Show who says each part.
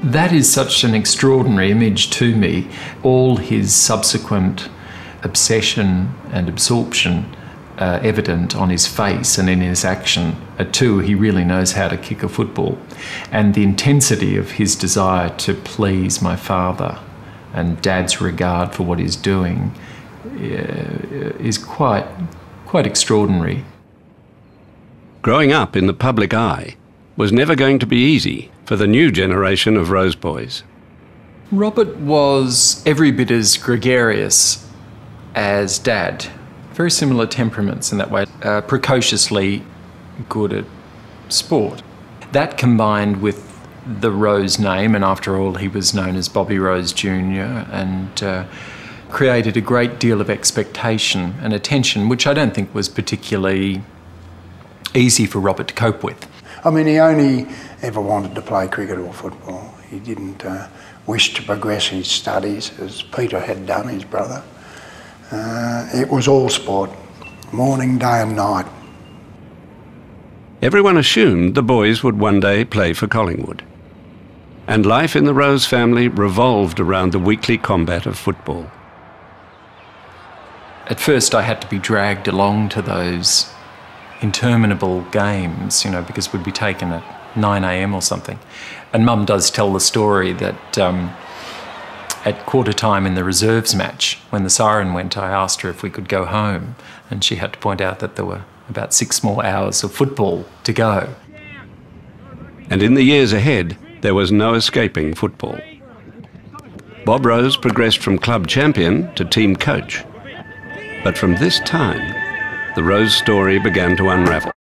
Speaker 1: That is such an extraordinary image to me. All his subsequent obsession and absorption evident on his face and in his action. Too, he really knows how to kick a football. And the intensity of his desire to please my father and Dad's regard for what he's doing is quite extraordinary.
Speaker 2: Growing up in the public eye was never going to be easy for the new generation of Rose boys.
Speaker 1: Robert was every bit as gregarious as Dad. Very similar temperaments in that way, precociously good at sport. That combined with the Rose name, and after all he was known as Bobby Rose Jr., and created a great deal of expectation and attention, which I don't think was particularly easy for Robert to cope with.
Speaker 3: I mean, he only ever wanted to play cricket or football. He didn't wish to progress his studies, as Peter had done, his brother. It was all sport, morning, day and night.
Speaker 2: Everyone assumed the boys would one day play for Collingwood. And life in the Rose family revolved around the weekly combat of football.
Speaker 1: At first I had to be dragged along to those interminable games, you know, because we'd be taken at 9 a.m. or something. And Mum does tell the story that at quarter time in the reserves match, when the siren went, I asked her if we could go home, and she had to point out that there were about 6 more hours of football to go.
Speaker 2: And in the years ahead, there was no escaping football. Bob Rose progressed from club champion to team coach. But from this time, the Rose story began to unravel.